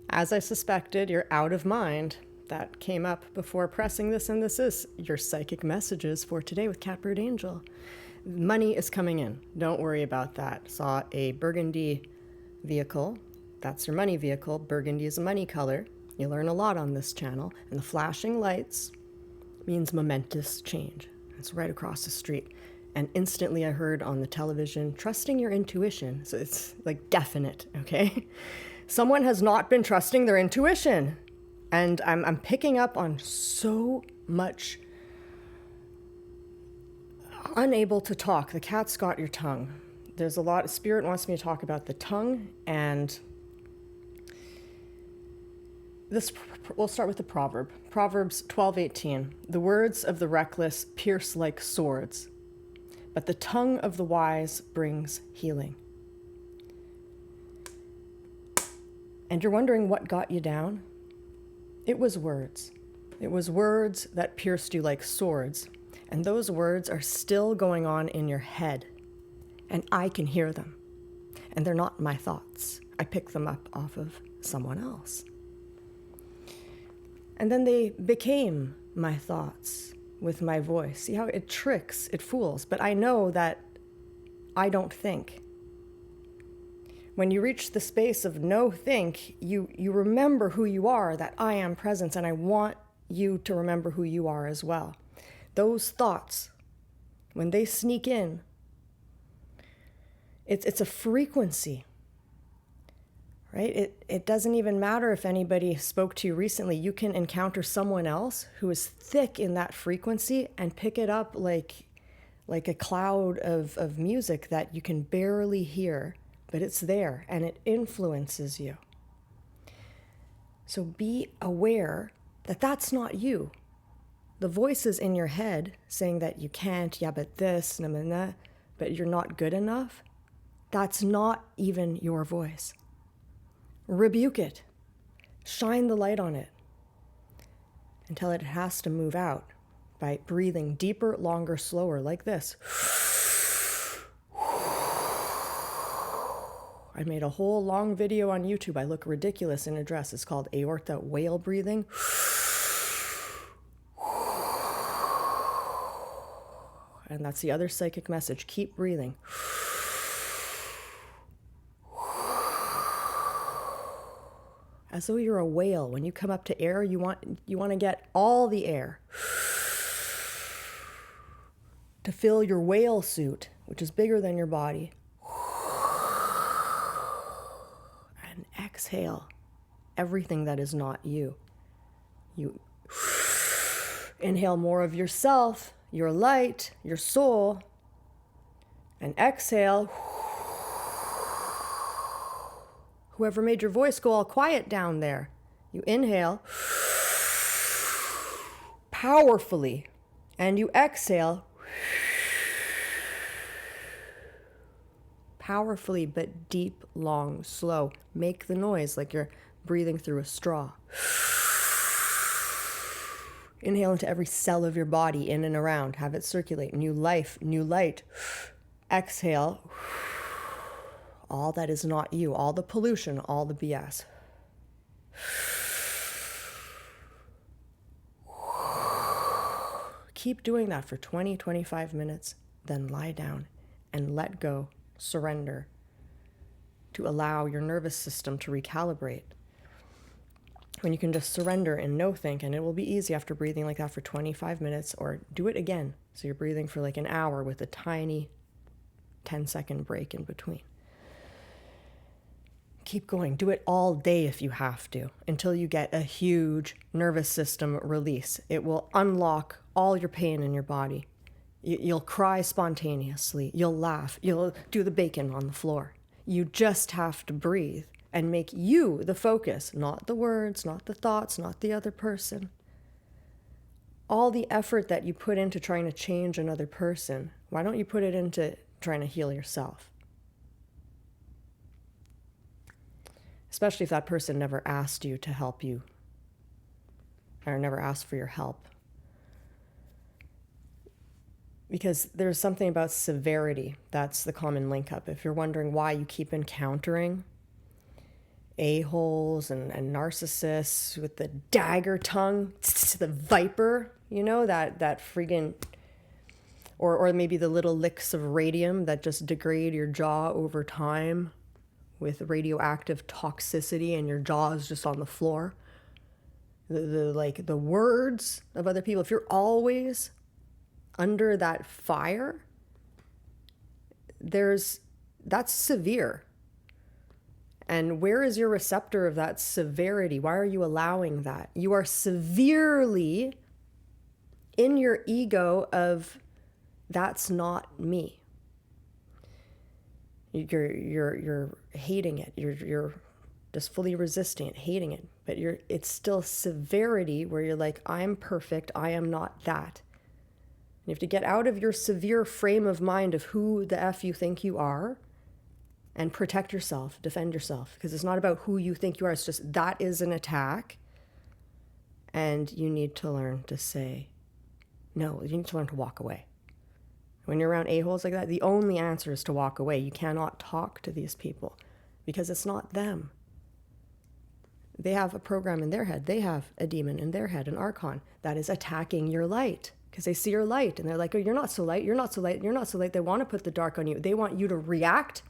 As I suspected, you're out of mind. That came up before pressing this, and this is your psychic messages for today with Catbird Angel. Money is coming in. Don't worry about that. Saw a burgundy vehicle. That's your money vehicle. Burgundy is a money color. You learn a lot on this channel. And the flashing lights means momentous change. It's right across the street. And instantly I heard on the television, trusting your intuition. So it's like definite, okay? Someone has not been trusting their intuition. And I'm picking up on so much unable to talk. The cat's got your tongue. There's a lot of spirit wants me to talk about the tongue, and this we'll start with the proverb. Proverbs 12:18. The words of the reckless pierce like swords, but the tongue of the wise brings healing. And you're wondering what got you down? It was words. It was words that pierced you like swords. And those words are still going on in your head. And I can hear them. And they're not my thoughts. I pick them up off of someone else. And then they became my thoughts with my voice. See how it tricks, it fools. But I know that I don't think. When you reach the space of no think, you remember who you are, that I am presence, and I want you to remember who you are as well. Those thoughts, when they sneak in, it's a frequency, right? It doesn't even matter if anybody spoke to you recently. You can encounter someone else who is thick in that frequency and pick it up like a cloud of music that you can barely hear. But it's there, and it influences you. So be aware that that's not you. The voices in your head saying that you can't, yeah, but this, but you're not good enough, that's not even your voice. Rebuke it. Shine the light on it until it has to move out by breathing deeper, longer, slower, like this. I made a whole long video on YouTube. I look ridiculous in a dress. It's called aorta whale breathing. And that's the other psychic message. Keep breathing. As though you're a whale. When you come up to air, you want to get all the air to fill your whale suit, which is bigger than your body. Exhale everything that is not you. You inhale more of yourself, your light, your soul, and exhale. Whoever made your voice go all quiet down there, you inhale powerfully, and you exhale powerfully, but deep, long, slow. Make the noise like you're breathing through a straw. Inhale into every cell of your body, in and around. Have it circulate. New life, new light. Exhale. All that is not you. All the pollution, all the BS. Keep doing that for 20, 25 minutes. Then lie down and let go. Surrender, to allow your nervous system to recalibrate. When you can just surrender and no think, and it will be easy after breathing like that for 25 minutes, or do it again. So you're breathing for like an hour with a tiny 10-second break in between. Keep going. Do it all day if you have to, until you get a huge nervous system release. It will unlock all your pain in your body. You'll cry spontaneously. You'll laugh. You'll do the bacon on the floor. You just have to breathe and make you the focus, not the words, not the thoughts, not the other person. All the effort that you put into trying to change another person, why don't you put it into trying to heal yourself? Especially if that person never asked you to help you, or never asked for your help. Because there's something about severity. That's the common link up. If you're wondering why you keep encountering a-holes and narcissists with the dagger tongue, the viper, that friggin', or maybe the little licks of radium that just degrade your jaw over time with radioactive toxicity, and your jaw is just on the floor. The words of other people, if you're always under that fire, that's severe. And where is your receptor of that severity? Why are you allowing that? You are severely in your ego of, that's not me. You're hating it. You're just fully resisting it, hating it. But it's still severity where you're like, I'm perfect. I am not that. You have to get out of your severe frame of mind of who the F you think you are and protect yourself, defend yourself. Because it's not about who you think you are. It's just, that is an attack. And you need to learn to say no. You need to learn to walk away. When you're around a-holes like that, the only answer is to walk away. You cannot talk to these people because it's not them. They have a program in their head. They have a demon in their head, an archon, that is attacking your light because they see your light and they're like, oh, you're not so light, you're not so light, you're not so light. They want to put the dark on you. They want you to react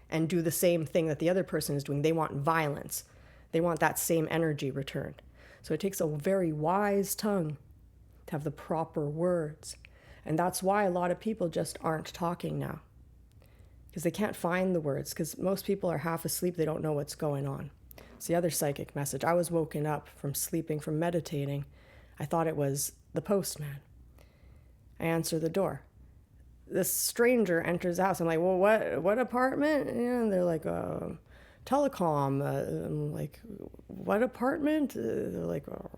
and do the same thing that the other person is doing. They want violence. They want that same energy returned. So it takes a very wise tongue to have the proper words. And that's why a lot of people just aren't talking now, because they can't find the words, because most people are half asleep. They don't know what's going on. It's the other psychic message. I was woken up from sleeping, from meditating. I thought it was the postman. I answer the door. This stranger enters the house. I'm like, well, what apartment? And they're like, telecom. I'm like, what apartment? They're like, oh.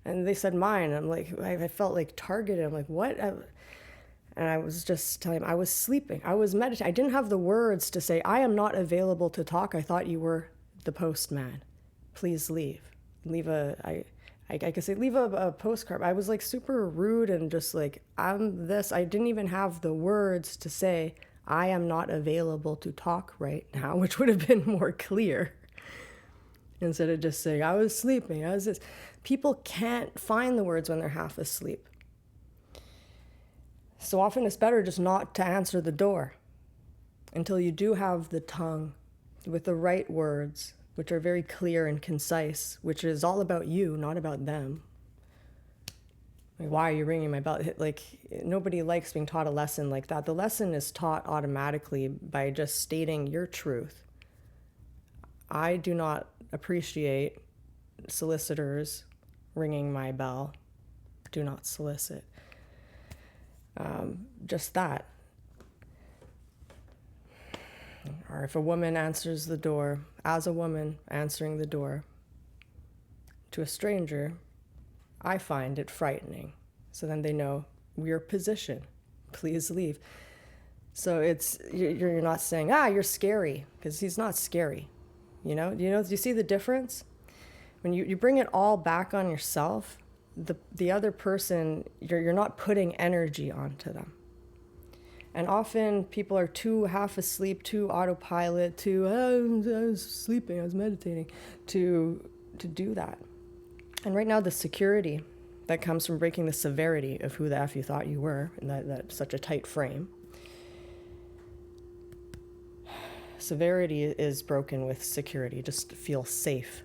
And they said mine. I'm like, I felt like targeted. I'm like, what? And I was just telling him I was sleeping. I was meditating. I didn't have the words to say, I am not available to talk. I thought you were the postman. Please leave. Leave I could say, leave a postcard. I was like super rude and just like, I'm this. I didn't even have the words to say, I am not available to talk right now, which would have been more clear. Instead of just saying, I was sleeping. I was this. People can't find the words when they're half asleep. So often it's better just not to answer the door until you do have the tongue with the right words, which are very clear and concise, which is all about you, not about them. Like, why are you ringing my bell? Like, nobody likes being taught a lesson like that. The lesson is taught automatically by just stating your truth. I do not appreciate solicitors ringing my bell. Do not solicit. Just that. Or if a woman answers the door, as a woman answering the door to a stranger, I find it frightening. So then they know your position. Please leave. So you're not saying, you're scary, because he's not scary. Do you see the difference? When you bring it all back on yourself, the other person, you're not putting energy onto them. And often people are too half asleep, too autopilot, too, I was sleeping, I was meditating, to do that. And right now the security that comes from breaking the severity of who the F you thought you were in that such a tight frame. Severity is broken with security. Just feel safe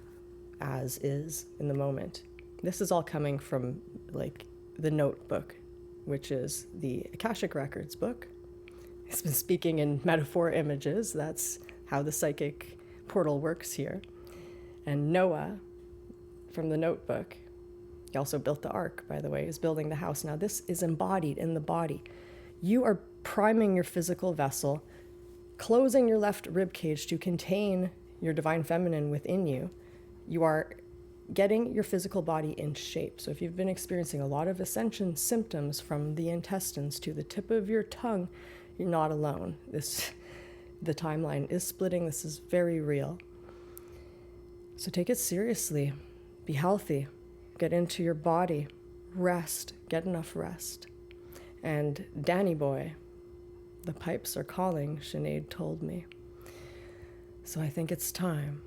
as is in the moment. This is all coming from like the Notebook, which is the Akashic Records book. It's been speaking in metaphor images. That's how the psychic portal works here. And Noah from the Notebook, he also built the ark, by the way, is building the house. Now this is embodied in the body. You are priming your physical vessel, closing your left rib cage to contain your divine feminine within you. You are getting your physical body in shape. So if you've been experiencing a lot of ascension symptoms from the intestines to the tip of your tongue, you're not alone. The timeline is splitting. This is very real. So take it seriously. Be healthy. Get into your body. Rest. Get enough rest. And Danny boy, the pipes are calling, Sinead told me. So I think it's time.